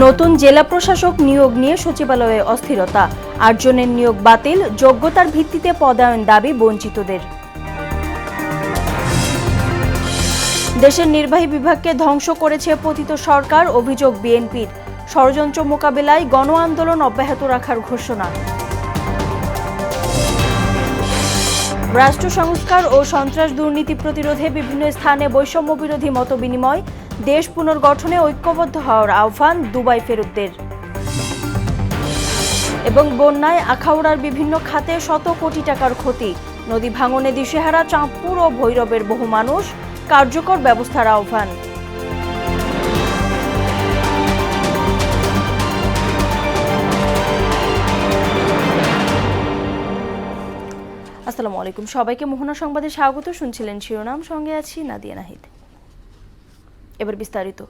নতুন জেলা প্রশাসক নিয়োগ নিয়ে সচিবালয়ে অস্থিরতা, ৮ জনের নিয়োগ বাতিল, যোগ্যতার ভিত্তিতে পদায়ন দাবি বঞ্চিতদের। দেশের নির্বাহী বিভাগকে ধ্বংস করেছে পতিত সরকার, অভিযোগ বিএনপির। ষড়যন্ত্র মোকাবিলায় গণ আন্দোলন অব্যাহত রাখার ঘোষণা। রাষ্ট্র সংস্কার ও সন্ত্রাস দুর্নীতি প্রতিরোধে বিভিন্ন স্থানে বৈষম্য বিরোধী মতবিনিময়, দেশ পুনর্গঠনে ঐক্যবদ্ধ হওয়ার আহ্বান দুবাই ফেরতদের। এবং বন্যায় আখাউড়ার বিভিন্ন খাতে শত কোটি টাকার ক্ষতি, নদী ভাঙনে দিশেহারা চাঁদপুর ও ভৈরবের বহু মানুষ, কার্যকর ব্যবস্থার আহ্বান। আসসালামু আলাইকুম, সবাইকে মোহনা সংবাদে স্বাগত। শুনছিলেন শিরোনাম, সঙ্গে আছি নাদিয়া নাহিদ। এবার বিস্তারিত।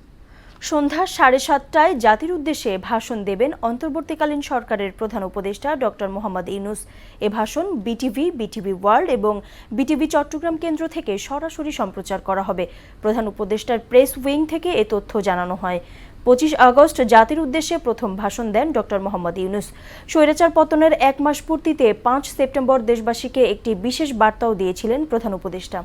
সন্ধ্যা 7:30টায় জাতির উদ্দেশ্যে ভাষণ দেবেন অন্তর্বর্তীকালীন সরকারের প্রধান উপদেষ্টা ডক্টর মোহাম্মদ ইউনূস। এ ভাষণ বিটিভি, বিটিভি ওয়ার্ল্ড এবং বিটিভি চট্টগ্রাম কেন্দ্র থেকে সরাসরি সম্প্রচার করা হবে। প্রধান উপদেষ্টার প্রেস উইং থেকে এ তথ্য জানানো হয়। 25 আগস্ট জাতির উদ্দেশ্যে প্রথম ভাষণ দেন ডক্টর মোহাম্মদ ইউনূস। স্বৈরাচার পতনের 1 মাস পূর্তিতে 5 সেপ্টেম্বর দেশবাসীকে একটি বিশেষ বার্তাও দিয়েছিলেন প্রধান উপদেষ্টা।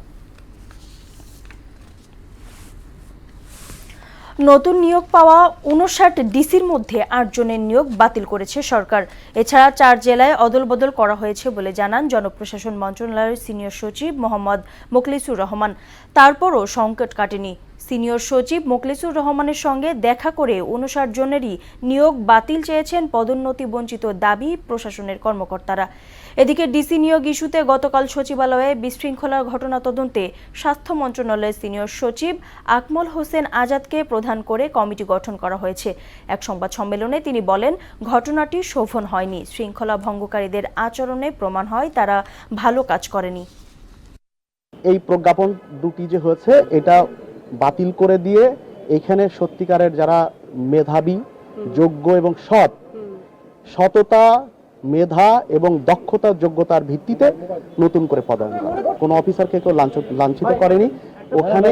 নতুন নিয়োগ পাওয়া 59 ডিসির মধ্যে 8 জনের নিয়োগ বাতিল করেছে সরকার। এছাড়া 4 জেলায় অদলবদল করা হয়েছে বলে জানান জনপ্রশাসন মন্ত্রণালয়ের সিনিয়র সচিব মোহাম্মদ মোখলেছুর রহমান। তারপরও সংকট কাটেনি। সিনিয়র সচিব মোখলেছুর রহমানের সঙ্গে দেখা করে 59 জনেরই নিয়োগ বাতিল চেয়েছেন পদোন্নতি বঞ্চিত দাবি প্রশাসনের কর্মকর্তারা। এদিকে ডিসি নিয়োগ ইস্যুতে গতকাল সচিবালয়ে বিশৃঙ্খলার ঘটনা তদন্তে স্বাস্থ্য মন্ত্রণালয়ের সিনিয়র সচিব আকমল হোসেন আজাদকে প্রধান করে কমিটি গঠন করা হয়েছে। এক সংবাদ সম্মেলনে তিনি বলেন, ঘটনাটি শোভন হয়নি। শৃঙ্খলা ভঙ্গকারীদের আচরণে প্রমাণ হয় তারা ভালো কাজ করেনি। এই প্রজ্ঞাপন দুটি যে হয়েছে এটা বাতিল করে দিয়ে এখানে সত্যিকারের যারা মেধাবী, যোগ্য এবং সততা, মেধা এবং দক্ষতার যোগ্যতার ভিত্তিতে নতুন করে পদায়ন করা। কোনো অফিসারকে কেউ লাঞ্ছিত করেনি। ওখানে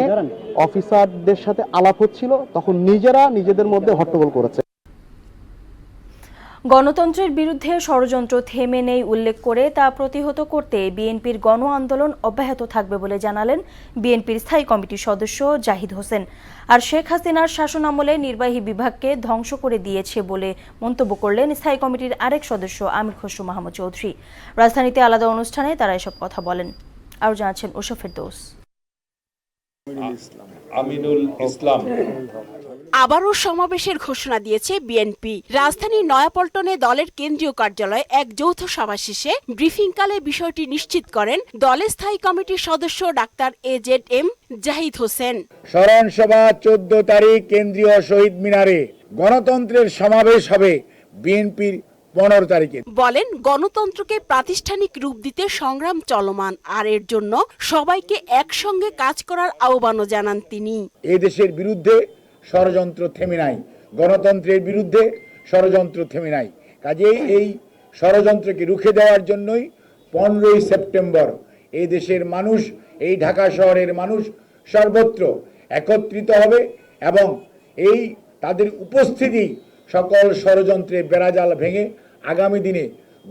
অফিসারদের সাথে আলাপ হচ্ছিল, তখন নিজেরা নিজেদের মধ্যে হট্টগোল করেছে। গণতন্ত্রের বিরুদ্ধে ষড়যন্ত্র থেমে নেই উল্লেখ করে তা প্রতিহত করতে বিএনপির গণ আন্দোলন অব্যাহত থাকবে বলে জানালেন বিএনপির স্থায়ী কমিটির সদস্য জাহিদ হোসেন। আর শেখ হাসিনার শাসনামলে নির্বাহী বিভাগকে ধ্বংস করে দিয়েছে বলে মন্তব্য করলেন স্থায়ী কমিটির আরেক সদস্য আমির খসরু মাহমুদ চৌধুরী। রাজধানীতে আলাদা অনুষ্ঠানে তারা এসব কথা বলেন। আরও জানাচ্ছেন ওশা ফেরদৌস। আবারও সমাবেশের ঘোষণা দিয়েছে বিএনপি। রাজধানীর নয়াপল্টনে দলের কেন্দ্রীয় কার্যালয়ে এক যৌথ সভা শেষে ব্রিফিংকালে বিষয়টি নিশ্চিত করেন দলের স্থায়ী কমিটির সদস্য ডাক্তার AZM জাহিদ হোসেন। স্মরণ সভা 14 তারিখ কেন্দ্রীয় শহীদ মিনারে গণতন্ত্রের সমাবেশ হবে বিএনপির 15 তারিখে। বলেন, গণতন্ত্রকে প্রাতিষ্ঠানিক রূপ দিতে সংগ্রাম চলমান, আর এর জন্য সবাইকে একসঙ্গে কাজ করার আহ্বানও জানান তিনি। এই দেশের বিরুদ্ধে ষড়যন্ত্র থেমে নাই, গণতন্ত্রের বিরুদ্ধে ষড়যন্ত্র থেমে নাই। কাজেই এই ষড়যন্ত্রকে রুখে দেওয়ার জন্যই 15 সেপ্টেম্বর এই দেশের মানুষ, এই ঢাকা শহরের মানুষ সর্বত্র একত্রিত হবে এবং এই তাদের উপস্থিতি সকল ষড়যন্ত্রের বেড়াজাল ভেঙে আগামী দিনে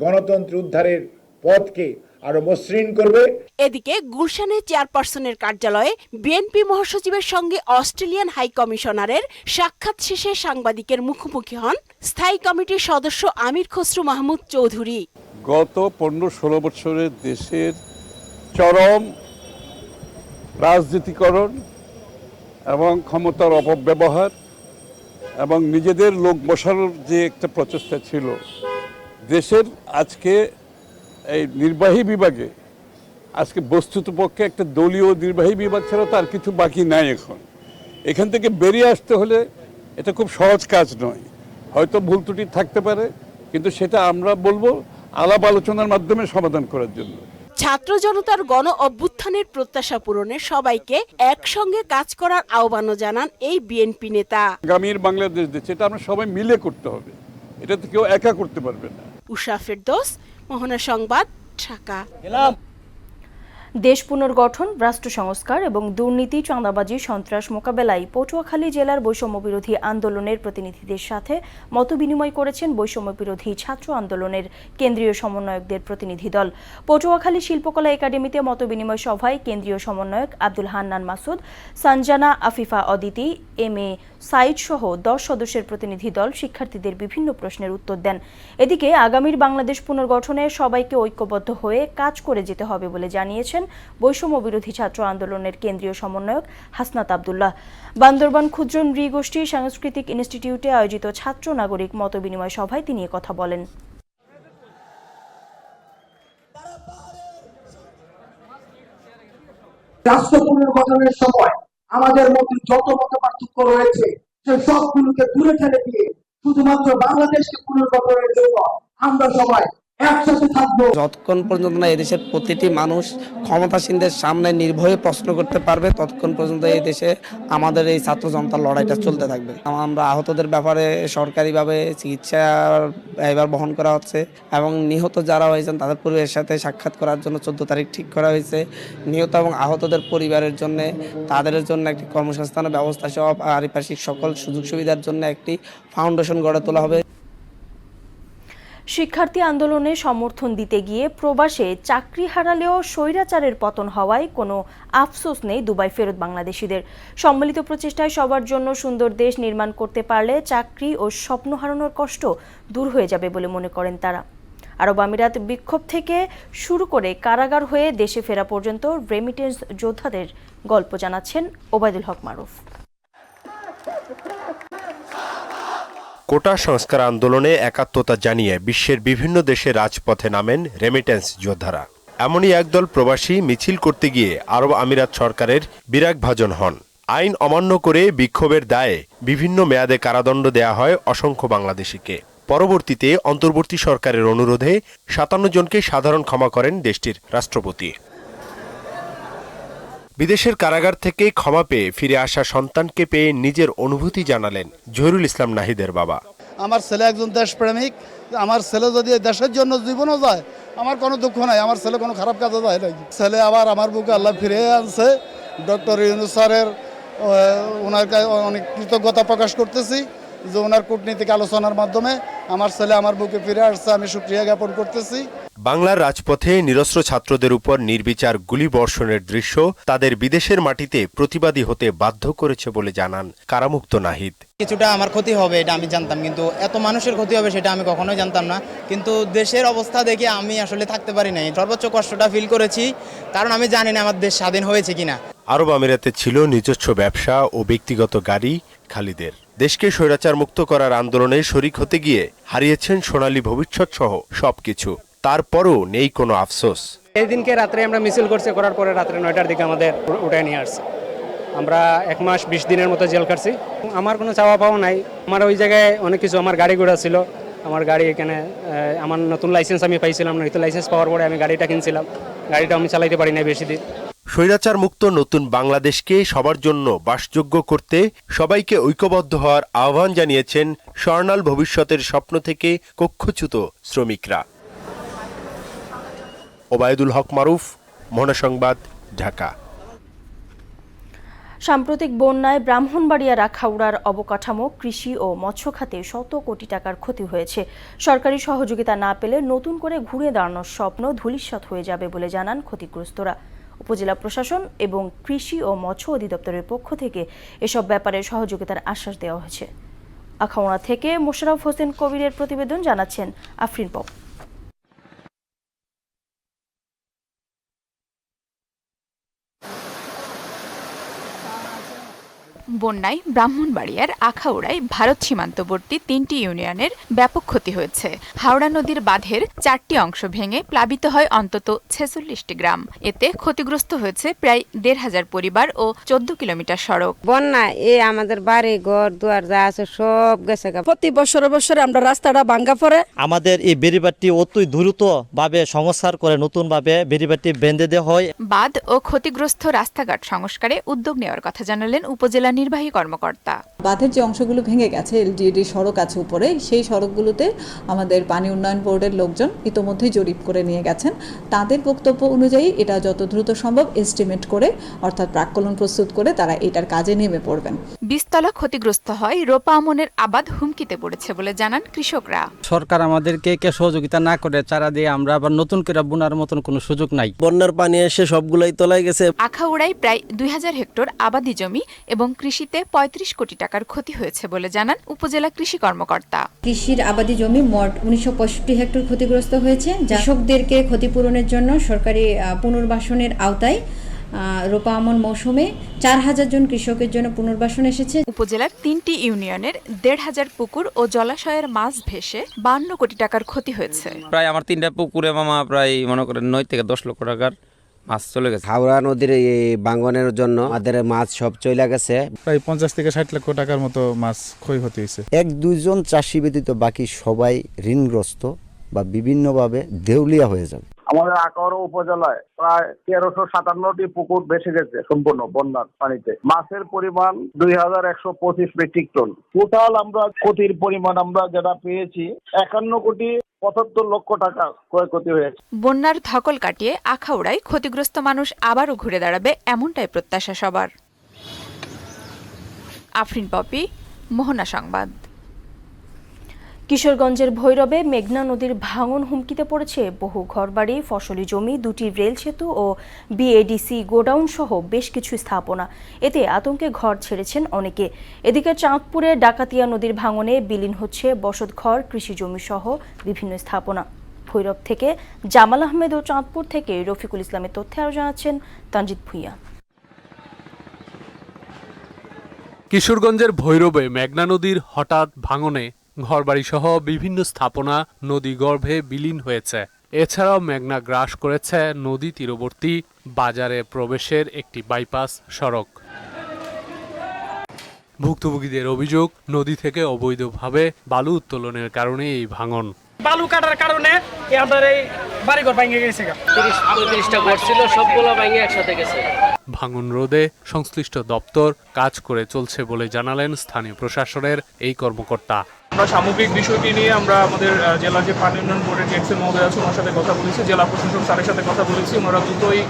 গণতন্ত্র উদ্ধারের পথকে আরো মসৃণ করবে। এদিকে গুলশানের চেয়ারপারসনের কার্যালয়ে বিএনপি মহাসচিবের সঙ্গে অস্ট্রেলিয়ান হাই কমিশনারের সাক্ষাৎ শেষে সাংবাদিকের মুখোমুখি হন স্থায়ী কমিটির সদস্য আমির খসরু মাহমুদ চৌধুরী। গত 15-16 বছরের দেশের চরম রাজনীতিকরণ এবং ক্ষমতার অপব্যবহার এবং নিজেদের লোক বসানোর যে একটা প্রচেষ্টা ছিল, দেশের আজকে এই নির্বাহী বিভাগে আজকে বস্তুতপক্ষে একটা দলীয় নির্বাহী বিভাগ ছাড়া তার কিছু বাকি নাই। এখান থেকে বেরিয়ে আসতে হলে এটা খুব সহজ কাজ নয়। হয়তো ভুল ত্রুটি থাকতে পারে, কিন্তু সেটা আমরা বলবো আলাপ আলোচনার মাধ্যমে সমাধান করার জন্য। ছাত্র জনতার গণ অভ্যুত্থানের প্রত্যাশা পূরণে সবাইকে একসঙ্গে কাজ করার আহ্বানও জানান এই বিএনপি নেতা। আগামীর বাংলাদেশ দেশ, এটা আমরা সবাই মিলে করতে হবে, এটা তো কেউ একা করতে পারবে না। উষা ফেরদৌস, মোহনা সংবাদ, ঢাকা। দেশ পুনর্গঠন, রাষ্ট্র সংস্কার এবং দুর্নীতি, চাঁদাবাজি, সন্ত্রাস মোকাবেলায় পটুয়াখালী জেলার বৈষম্য বিরোধী আন্দোলনের প্রতিনিধিদের সাথে মতবিনিময় করেছেন বৈষম্য বিরোধী ছাত্র আন্দোলনের কেন্দ্রীয় সমন্বয়কদের প্রতিনিধি দল। পটুয়াখালী শিল্পকলা একাডেমিতে মতবিনিময় সভায় কেন্দ্রীয় সমন্বয়ক আব্দুল হান্নান মাসুদ, সঞ্জানা আফিফা অদিতি, এম এ সাইদ সহ 10 সদস্যের প্রতিনিধি দল শিক্ষার্থীদের বিভিন্ন প্রশ্নের উত্তর দেন। এদিকে আগামীর বাংলাদেশ পুনর্গঠনে সবাইকে ঐক্যবদ্ধ হয়ে কাজ করে যেতে হবে বলে জানিয়েছেন বৈষম্য বিরোধী ছাত্র আন্দোলনের কেন্দ্রীয় সমন্বয়ক হাসনাত আব্দুল্লাহ। বান্দরবান ক্ষুদ্র নৃগোষ্ঠী সাংস্কৃতিক ইনস্টিটিউটে আয়োজিত ছাত্র নাগরিক মতবিনিময় সভায় তিনি কথা বলেন। রাষ্ট্র পুনর্গঠনের সময় আমাদের মধ্যে যত মত পার্থক্য রয়েছে সে সবগুলোকে দূরে ঠেলে দিয়ে শুধুমাত্র বাংলাদেশকে পুনর্গঠনের জন্য আমরা সবাই একসাথে থাকবো। যতক্ষণ পর্যন্ত না এদেশের প্রতিটি মানুষ ক্ষমতাসীনদের সামনে নির্ভয়ে প্রশ্ন করতে পারবে, ততক্ষণ পর্যন্ত এই দেশে আমাদের এই ছাত্র জনতার লড়াইটা চলতে থাকবে। আমরা আহতদের ব্যাপারে সরকারিভাবে চিকিৎসা এবার বহন করা হচ্ছে এবং নিহত যারা হয়েছেন তাদের পরিবারের সাথে সাক্ষাৎ করার জন্য 14 তারিখ ঠিক করা হয়েছে। নিহত এবং আহতদের পরিবারের জন্য তাদের জন্য একটি কর্মসংস্থানের ব্যবস্থা সহ পারিপার্শ্বিক সকল সুযোগ সুবিধার জন্য একটি ফাউন্ডেশন গড়ে তোলা হবে। শিক্ষার্থী আন্দোলনে সমর্থন দিতে গিয়ে প্রবাসে চাকরি হারালেও স্বৈরাচারের পতন হওয়ায় কোনো আফসোস নেই দুবাই ফেরত বাংলাদেশিদের। সম্মিলিত প্রচেষ্টায় সবার জন্য সুন্দর দেশ নির্মাণ করতে পারলে চাকরি ও স্বপ্ন হারানোর কষ্ট দূর হয়ে যাবে বলে মনে করেন তারা। আরব আমিরাত বিক্ষোভ থেকে শুরু করে কারাগার হয়ে দেশে ফেরা পর্যন্ত রেমিটেন্স যোদ্ধাদের গল্প জানাচ্ছেন ওবায়দুল হক মারুফ। কোটা সংস্কার আন্দোলনে একাত্মতা জানিয়ে বিশ্বের বিভিন্ন দেশে রাজপথে নামেন রেমিটেন্স যোদ্ধারা। এমনই একদল প্রবাসী মিছিল করতে গিয়ে আরব আমিরাত সরকারের বিরাগভাজন হন। আইন অমান্য করে বিক্ষোভের দায়ে বিভিন্ন মেয়াদে কারাদণ্ড দেয়া হয় অসংখ্য বাংলাদেশিকে। পরবর্তীতে অন্তর্বর্তী সরকারের অনুরোধে 57 জনকে সাধারণ ক্ষমা করেন দেশটির রাষ্ট্রপতি। বিদেশের কারাগার থেকে ক্ষমা পেয়ে ফিরে আসা সন্তানকে পেয়ে নিজের অনুভূতি জানালেন জহিরুল ইসলাম নাহিদের বাবা। আমার ছেলে একজন দেশপ্রেমিক, আমার ছেলে যদি দেশের জন্য জীবনও যায় আমার কোনো দুঃখ নাই, আমার ছেলে কোনো খারাপ কাজে যায় নাকি। ছেলে আবার আমার বুকে আল্লাহ ফিরে আনছে। ডক্টর ইউনূস স্যারের ওনার অনেক কৃতজ্ঞতা প্রকাশ করতেছি যে ওনার কূটনীতিক আলোচনার মাধ্যমে আমার ছেলে আমার বুকে ফিরে আসছে, আমি শুকরিয়া জ্ঞাপন করতেছি। বাংলার রাজপথে নিরস্ত্র ছাত্রদের উপর নির্বিচার গুলিবর্ষণের দৃশ্য তাদের বিদেশের মাটিতে প্রতিবাদী হতে বাধ্য করেছে বলে জানান কারামুক্ত নাহিদ। কিছুটা আমার ক্ষতি হবে এটা আমি জানতাম, কিন্তু এত মানুষের ক্ষতি হবে সেটা আমি কখনোই জানতাম না। কিন্তু দেশের অবস্থা দেখে আমি আসলে থাকতে পারি নাই। সর্বোচ্চ কষ্টটা ফিল করেছি, কারণ আমি জানি না আমার দেশ স্বাধীন হয়েছে কিনা। আরব আমিরাতে ছিল নিজস্ব ব্যবসা ও ব্যক্তিগত গাড়ি। খালিদের দেশকে স্বৈরাচার মুক্ত করার আন্দোলনে শরিক হতে গিয়ে হারিয়েছেন সোনালী ভবিষ্যৎ সহ সবকিছু। তারপরও নেই কোনো আফসোস। এই দিনকে রাত্রে আমরা মিছিল করছি, করার পরে রাত্রে 9টার দিকে আমাদের উঠায় নিয়ে আসছে। আমরা 1 মাস 20 দিনের মতো জেল কাটছি। আমার কোনো চাওয়া পাওয়া নাই। আমার ওই জায়গায় অনেক কিছু, আমার গাড়ি ঘোড়া ছিল, আমার গাড়ি এখানে আমার নতুন লাইসেন্স আমি পাইছিলাম, নতুন লাইসেন্স পাওয়ার পরে আমি গাড়িটা কিনছিলাম। গাড়িটা আমি চালাইতে পারি না বেশি দিন। স্বৈরাচার মুক্ত নতুন বাংলাদেশকে সবার জন্য বাসযোগ্য করতে সবাইকে ঐক্যবদ্ধ হওয়ার আহ্বান জানিয়েছেন স্বর্ণাল ভবিষ্যতের স্বপ্ন থেকে কক্ষচ্যুত শ্রমিকরা। ওবায়দুল হক মারুফ, মহনা সংবাদ, ঢাকা। সাম্প্রতিক বন্যায় ব্রাহ্মণবাড়িয়া আখাউড়ার অবকাঠামো, কৃষি ও মৎস্য খাতে শত কোটি টাকার ক্ষতি হয়েছে। সরকারি সহযোগিতা না পেলে নতুন করে ঘুরে দাঁড়ানোর স্বপ্ন ধূলিসাৎ হয়ে যাবে বলে জানান ক্ষতিগ্রস্তরা। উপজেলা প্রশাসন এবং কৃষি ও মৎস্য অধিদপ্তরের পক্ষ থেকে এসব ব্যাপারে সহযোগিতার আশ্বাস দেওয়া হয়েছে। আখাউড়া থেকে মোশাররফ হোসেন কবিরের প্রতিবেদন, জানাচ্ছেন আফরিন পপ। বন্যায় ব্রাহ্মণবাড়িয়ার আখাউড়ায় ভারত সীমান্তবর্তী 3টি ইউনিয়নের ব্যাপক ক্ষতি হয়েছে। হাওড়া নদীর বাঁধের 4টি অংশ ভেঙে প্লাবিত হয় অন্তত 46টি গ্রাম। এতে ক্ষতিগ্রস্ত হয়েছে প্রায় 1,500 পরিবার ও 14 কিলোমিটার সড়ক। বন্যা আমাদের বাড়ি ঘর দুয়ার যা আছে সব গেছে। প্রতি বছরে আমরা রাস্তাটা ভাঙ্গা পড়ে। আমাদের এই বেড়িবাঁধটি অতি দ্রুত ভাবে সংস্কার করে নতুন ভাবে বেড়িবাঁধটি বেঁধে দেওয়া হয়। বাঁধ ও ক্ষতিগ্রস্ত রাস্তাঘাট সংস্কারে উদ্যোগ নেওয়ার কথা জানালেন উপজেলা নির্বাহী কর্মকর্তা। বাঁধের যে অংশগুলো ভেঙে গেছে, এলজিডি সড়ক আছে উপরে, সেই সড়কগুলোতে আমাদের পানি উন্নয়ন বোর্ডের লোকজন ইতোমধ্যেই জরিপ করে নিয়ে গেছেন। তাদের বক্তব্য অনুযায়ী এটা যত দ্রুত সম্ভব এস্টিমেট করে, অর্থাৎ প্রাক্কলন প্রস্তুত করে তারা এটার কাজে নেমে পড়বেন। বীজতলা ক্ষতিগ্রস্ত হয়, রোপা আমনের আবাদ হুমকিতে পড়েছে বলে জানান কৃষকরা। সরকার আমাদেরকে সহযোগিতা না করে চারা দিয়ে আমরা আবার নতুন করে বোনার মতন কোনো সুযোগ নাই। বন্যার পানি এসে সবগুলাই তলায় গেছে। আখাউড়ায় প্রায় 2000 হেক্টর আবাদি জমি এবং কৃষিতে 35 কোটি টাকার ক্ষতি হয়েছে বলে জানান উপজেলা কৃষি কর্মকর্তা। কৃষির আবাদি জমি মোট 1965 হেক্টর ক্ষতিগ্রস্ত হয়েছে। কৃষকদেরকে ক্ষতিপূরণের জন্য সরকারি পুনর্বাসনের আওতায় রোপা আমন মৌসুমে 4000 জন কৃষকের জন্য পুনর্বাসন এসেছে। উপজেলার 3টি ইউনিয়নের 1500 পুকুর ও জলাশয়ের মাছ ভেসে 52 কোটি টাকার ক্ষতি হয়েছে। প্রায় আমার 3টা পুকুরে মামা প্রায় মনে করেন 9 থেকে 10 লক্ষ টাকার মাছ চলে গেছে। হাওড়া নদীর এই ভাঙনের জন্য আমাদের মাছ সব চলে গেছে। প্রায় 50 থেকে 60 লক্ষ টাকার মতো মাছ ক্ষয়ক্ষতি হয়েছে। 1-2 জন চাষি ব্যতীত বাকি সবাই ঋণগ্রস্ত বা বিভিন্নভাবে দেউলিয়া হয়ে যাবে। আমাদের আখাউড়া উপজেলায় প্রায় 1357টি পুকুর ভেসে গেছে সম্পূর্ণ বন্যার পানিতে। মাছের পরিমাণ 2125 মেট্রিক টন। টোটাল আমরা ক্ষতির পরিমাণ আমরা যেটা পেয়েছি 51,75 লক্ষ টাকা ক্ষয়ক্ষতি হয়েছে। বন্যার ধকল কাটিয়ে আখাউড়ায় ক্ষতিগ্রস্ত মানুষ আবারও ঘুরে দাঁড়াবে, এমনটাই প্রত্যাশা সবার। আফরিন পপি, মোহনা সংবাদ। কিশোরগঞ্জের ভৈরবে মেঘনা নদীর ভাঙন হুমকিতে পড়েছে বহু ঘরবাড়ি, ফসলি জমি, 2টি রেল সেতু ও বিএডিসি গোডাউন সহ বেশ কিছু স্থাপনা। এতে আতঙ্কে ঘর ছেড়েছেন অনেকে। এদিকে চাঁদপুরে ডাকাতিয়া নদীর ভাঙনে বিলীন হচ্ছে বসতঘর, কৃষি জমি সহ বিভিন্ন স্থাপনা। ভৈরব থেকে জামাল আহমেদ ও চাঁদপুর থেকে রফিকুল ইসলামের তথ্যে আরও জানাচ্ছেন তানজিদ ভুঁইয়া। কিশোরগঞ্জের ভৈরবে মেঘনা নদীর হঠাৎ ভাঙনে ঘরবাড়ি সহ বিভিন্ন স্থাপনা নদী গর্ভে বিলীন হয়েছে। এছাড়াও মেঘনা গ্রাস করেছে নদী তীরবর্তী বাজারে প্রবেশের একটি বাইপাস সড়ক। ভুক্তভোগীদের অভিযোগ, নদী থেকে অবৈধভাবে বালু উত্তোলনের কারণে এই ভাঙন। বালু কাটার কারণে আমাদের এই বাড়িঘর ভেঙে গেছে। 30-35টা ঘর ছিল, সবগুলো ভেঙে একসাথে গেছে। ভাঙন রোধে সংশ্লিষ্ট দপ্তর কাজ করে চলছে বলে জানালেন স্থানীয় প্রশাসনের এই কর্মকর্তা। আমরা সামগ্রিক বিষয়টি নিয়ে আমরা আমাদের জেলার যে পানি উন্নয়ন বোর্ডের যে এক্সেল মহোদয় আছে ওনার সাথে কথা বলেছি, জেলা প্রশাসক স্যারের সাথে কথা বলেছি। ওনারা দ্রুতই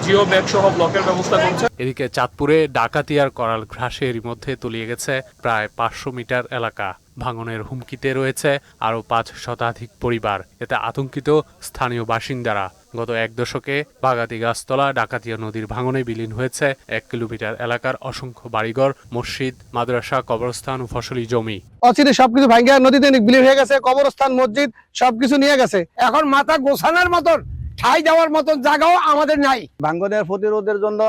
জিও ব্যাগ সহ ব্লকের ব্যবস্থা করছে। এদিকে চাঁদপুরে ডাকাতিয়ার করাল ঘাসের মধ্যে তলিয়ে গেছে প্রায় 500 মিটার এলাকা। ভাঙনের হুমকিতে রয়েছে আরও 5 শতাধিক পরিবার। এতে আতঙ্কিত স্থানীয় বাসিন্দারা। গত 1 দশকে বাগাতি গাছতলা ডাকাতিয়া নদীর ভাঙনে বিলীন হয়েছে 1 কিলোমিটার এলাকার অসংখ্য বাড়িঘর, মসজিদ, মাদ্রাসা, কবরস্থান ও ফসলি জমি। অচিরে সবকিছু ভাঙ্গা নদীতে বিলীন হয়ে গেছে, কবরস্থান, মসজিদ সবকিছু নিয়ে গেছে। এখন মাথা গোছানোর মতন ঠাই দেওয়ার মতন জায়গাও আমাদের নাই। ভাঙ্গনের প্রতিরোধের জন্য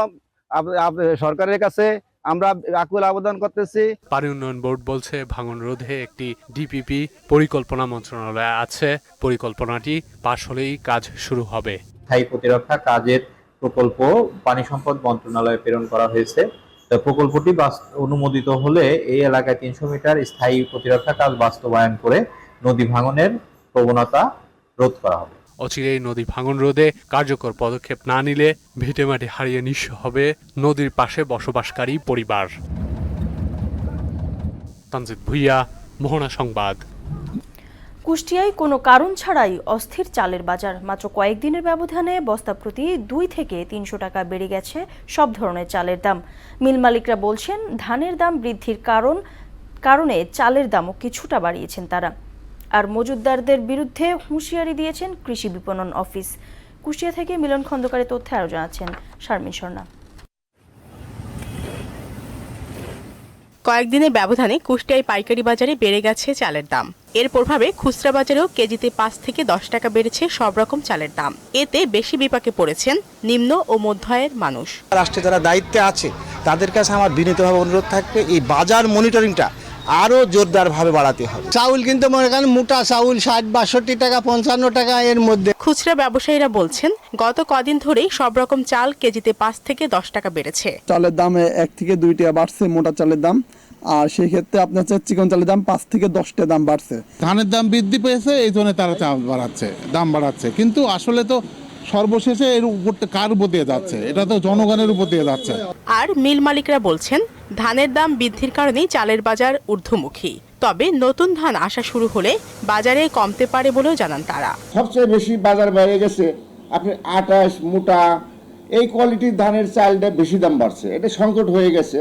সরকারের কাছে আমরা আকুল আবেদন করতেছি। পানি উন্নয়ন বোর্ড বলছে ভাঙন রোধে একটি ডিপিপি পরিকল্পনা মন্ত্রণালয়ে আছে। পরিকল্পনাটি পাশ হলেই কাজ শুরু হবে। স্থায়ী প্রতিরক্ষা কাজের প্রকল্প পানি সম্পদ মন্ত্রণালয়ে প্রেরণ করা হয়েছে। প্রকল্পটি অনুমোদিত হলে এই এলাকায় 300 মিটার স্থায়ী প্রতিরক্ষা কাজ বাস্তবায়ন করে নদী ভাঙনের প্রবণতা রোধ করা হবে। অচিরেই নদী ভাঙন রোধে কার্যকর পদক্ষেপ না নিলে ভিটেমাটি হারিয়ে নিঃস্ব হবে নদীর পাশে বসবাসকারী পরিবার। তানজিদ ভুঁইয়া, মোহনা সংবাদ। কুষ্টিয়ায় কোনো কারণ ছাড়াই অস্থির চালের বাজার। মাত্র কয়েকদিনের ব্যবধানে বস্তা প্রতি 2 থেকে 300 টাকা বেড়ে গেছে সব ধরনের চালের দাম। মিল মালিকরা বলছেন ধানের দাম বৃদ্ধির কারণে চালের দামও কিছুটা বাড়িয়েছেন তারা। আর মজুতদারদের বিরুদ্ধে হুঁশিয়ারি দিয়েছেন কৃষি বিপণন অফিস। কুষ্টিয়া থেকে মিলন খন্দকারের তথ্যে আরও জানাচ্ছেন শারমিন স্বর্ণা। কয়েকদিনের ব্যবধানে কুষ্টিয়ায় পাইকারি বাজারে বেড়ে গেছে চালের দাম। এর প্রভাবে খুচরা বাজারেও কেজিতে 5 থেকে 10 টাকা বেড়েছে সব রকম চালের দাম। এতে বেশি বিপাকে পড়েছেন নিম্ন ও মধ্য আয়ের মানুষ। রাষ্ট্রে যারা দায়িত্বে আছে তাদের কাছে আমার বিনীতভাবে অনুরোধ থাকবে এই বাজার মনিটরিংটা আরো জোরদারভাবে বাড়াতে হবে। চাউল কিন্তু মনে করেন মোটা চাউল 60-62 টাকা, 55 টাকা এর মধ্যে। খুচরা ব্যবসায়ীরা বলছেন গত কদিন ধরেই সব রকম চাল কেজিতে 5 থেকে 10 টাকা বেড়েছে। চালের দাম 1 থেকে 2 টাকা বাড়ছে মোটা চালের দাম, আর সেই ক্ষেত্রে আপনার চিকন চালের দাম 5 থেকে 10 টাকা দাম বাড়ছে। ধানের দাম বৃদ্ধি পেয়েছে, এই জন্য তারা চাল বাড়াচ্ছে, দাম বাড়াচ্ছে, কিন্তু আসলে তো সর্বশেষে এর উপর কার উপর দিয়ে যাচ্ছে? এটা তো জনগণের উপর দিয়ে যাচ্ছে। আর মিল মালিকরা বলছেন ধানের দাম বৃদ্ধির কারণেই চালের বাজার ঊর্ধ্বমুখী। তবে নতুন ধান আসা শুরু হলে বাজারে কমতে পারে বলেও জানান তারা। সবচেয়ে বেশি বাজার বেড়ে গেছে আপনি 28 মোটা এই কোয়ালিটির ধানের চালটা বেশি দাম বাড়ছে, এটা সংকট হয়ে গেছে,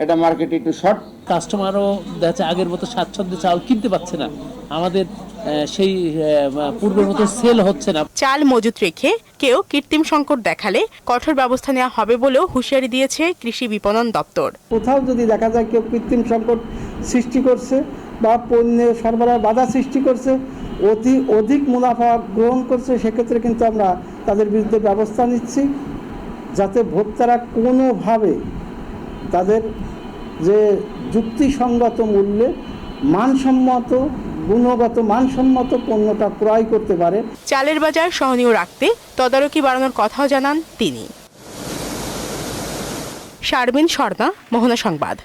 এটা মার্কেটে একটু শর্ট। কাস্টমারও দেখা আগের মতো স্বাচ্ছন্দ্যে চাল কিনতে পারছে না, আমাদের সেই পূর্বের মতো সেল হচ্ছে না। চাল মজুত রেখে কেউ কৃত্রিম সংকট দেখালে কঠোর ব্যবস্থা নেওয়া হবে বলেও হুঁশিয়ারি দিয়েছে কৃষি বিপণন দপ্তর। কোথাও যদি দেখা যায় কেউ কৃত্রিম সংকট সৃষ্টি করছে বা পণ্যের সরবরাহ বাধা সৃষ্টি করছে, অধিক মুনাফা গ্রহণ করছে, সেক্ষেত্রে কিন্তু আমরা তাদের বিরুদ্ধে ব্যবস্থা নিচ্ছি, যাতে ভোক্তারা কোনোভাবে তাদের যে যুক্তিসঙ্গত মূল্যে মানসম্মত গুণগত মানসম্মত পণ্যটা ক্রয় করতে পারে। চালের বাজার সহনীয় রাখতে তদারকি বাড়ানোর কথাও জানান তিনি। শারমিন স্বর্ণা, মোহনা সংবাদ।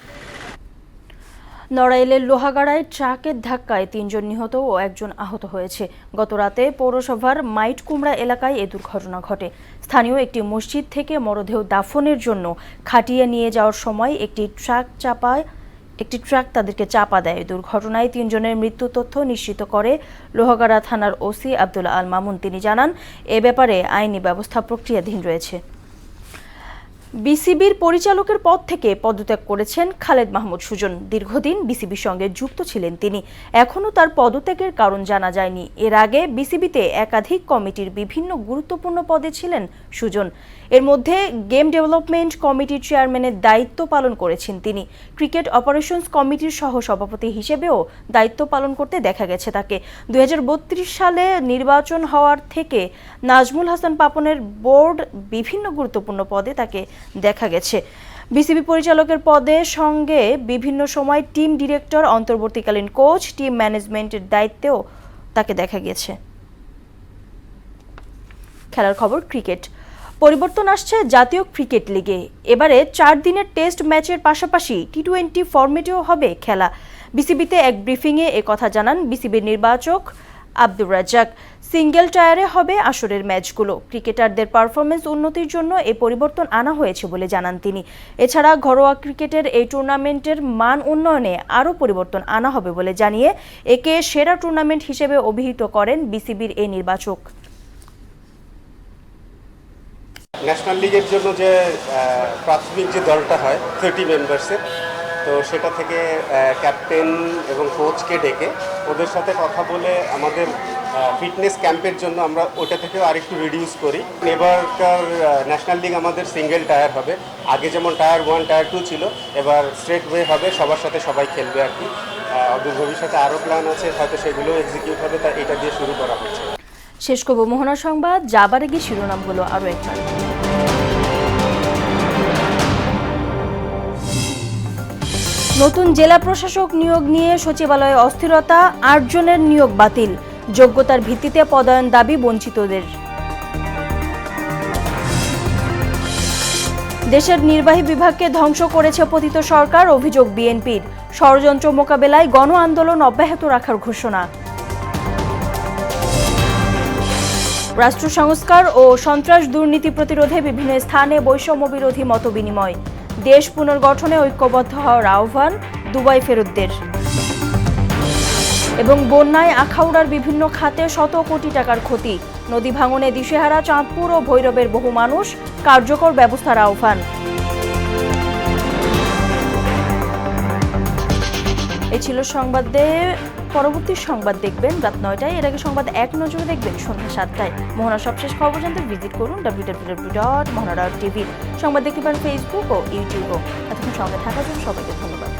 নড়াইলের লোহাগাড়ায় ট্রাকের ধাক্কায় 3 জন নিহত ও 1 জন আহত হয়েছে। গতরাতে পৌরসভার মাইটকুমড়া এলাকায় এ দুর্ঘটনা ঘটে। স্থানীয় একটি মসজিদ থেকে মরদেহ দাফনের জন্য খাটিয়ে নিয়ে যাওয়ার সময় একটি ট্রাক তাদেরকে চাপা দেয়। দুর্ঘটনায় 3 জনের মৃত্যু তথ্য নিশ্চিত করে লোহাগাড়া থানার ওসি আব্দুল আল মামুন। তিনি জানান, এ ব্যাপারে আইনি ব্যবস্থা প্রক্রিয়াধীন রয়েছে। বিসিবির পরিচালকের পদ থেকে পদত্যাগ করেছেন খালেদ মাহমুদ সুজন। দীর্ঘদিন বিসিবির সঙ্গে যুক্ত ছিলেন তিনি। এখনও তার পদত্যাগের কারণ জানা যায়নি। এর আগে বিসিবিতে একাধিক কমিটির বিভিন্ন গুরুত্বপূর্ণ পদে ছিলেন সুজন। এর মধ্যে গেম ডেভেলপমেন্ট কমিটির চেয়ারম্যানের দায়িত্ব পালন করেছেন তিনি। ক্রিকেট অপারেশনস কমিটির সহ সভাপতি হিসেবেও দায়িত্ব পালন করতে দেখা গেছে তাকে। 2032 সালে নির্বাচন হওয়ার থেকে নাজমুল হাসান পাপনের বোর্ড বিভিন্ন গুরুত্বপূর্ণ পদে তাকে দেখা গেছে। বিসিবি পরিচালকের পদে সঙ্গে বিভিন্ন সময় টিম ডিরেক্টর, অন্তর্বর্তীকালীন কোচ, টিম ম্যানেজমেন্টের দায়িত্বেও তাকে দেখা গেছে। খেলার খবর, ক্রিকেট। পরিবর্তন আসছে জাতীয় ক্রিকেট লিগে। এবারে 4 দিনের টেস্ট ম্যাচের পাশাপাশি টি20 ফরম্যাটেও হবে খেলা। বিসিবিতে এক ব্রিফিংয়ে একথা জানান বিসিবির নির্বাচক আব্দুর রাজ্জাক। সিঙ্গেল টায়ারে হবে আসরের ম্যাচগুলো। ক্রিকেটারদের পারফরমেন্স উন্নতির জন্য এই পরিবর্তন আনা হয়েছে বলে জানান তিনি। এছাড়া ঘরোয়া ক্রিকেটের এই টুর্নামেন্টের মান উন্নয়নে আরও পরিবর্তন আনা হবে বলে জানিয়ে একে সেরা টুর্নামেন্ট হিসেবে অভিহিত করেন বিসিবির এই নির্বাচক। ন্যাশনাল লিগের জন্য যে প্রাথমিক যে দলটা হয় 30 মেম্বার্সের, তো সেটা থেকে ক্যাপ্টেন এবং কোচকে ডেকে ওদের সাথে কথা বলে আমাদের ফিটনেস ক্যাম্পের জন্য আমরা ওটা থেকেও আরেকটু রিডিউস করি। এবারকার ন্যাশনাল লিগ আমাদের সিঙ্গেল টায়ার হবে। আগে যেমন টায়ার 1 টায়ার 2 ছিল, এবার স্ট্রেট ওয়ে হবে, সবার সাথে সবাই খেলবে আর কি। অদূর ভবিষ্যতে আরও প্ল্যান আছে, হয়তো সেগুলো এক্সিকিউট হবে, তাই এটা দিয়ে শুরু করা হচ্ছে। শেষ করব মোহনা সংবাদ। যাবার আগে শিরোনামগুলো আরও একবার। নতুন জেলা প্রশাসক নিয়োগ নিয়ে সচিবালয়ে অস্থিরতা, 8 জনের নিয়োগ বাতিল। যোগ্যতার ভিত্তিতে পদায়ন দাবি বঞ্চিতদের। দেশের নির্বাহী বিভাগকে ধ্বংস করেছে পতিত সরকার, অভিযোগ বিএনপির। ষড়যন্ত্র মোকাবেলায় গণ আন্দোলন অব্যাহত রাখার ঘোষণা। রাষ্ট্র সংস্কার ও সন্ত্রাস দুর্নীতি প্রতিরোধে বিভিন্ন স্থানে বৈষম্য বিরোধী মতবিনিময়। দেশ পুনর্গঠনে ঐক্যবদ্ধ হওয়ার আহ্বান দুবাই ফেরতদের। এবং বন্যায় আখাউড়ার বিভিন্ন খাতে শত কোটি টাকার ক্ষতি। নদী ভাঙনে দিশেহারা চাঁদপুর ও ভৈরবের বহু মানুষ, কার্যকর ব্যবস্থার আহ্বান। এই ছিল সংবাদে। পরবর্তী সংবাদ দেখবেন রাত 9টায়। এর আগে সংবাদ এক নজরে দেখবেন সন্ধ্যা 7টায়। মোহনার সবশেষ খবর জানতে ভিজিট করুন www.mohana.tv। সংবাদ দেখতে পারেন ফেসবুক ও ইউটিউবও। এতক্ষণ সঙ্গে থাকার জন্য সবাইকে ধন্যবাদ।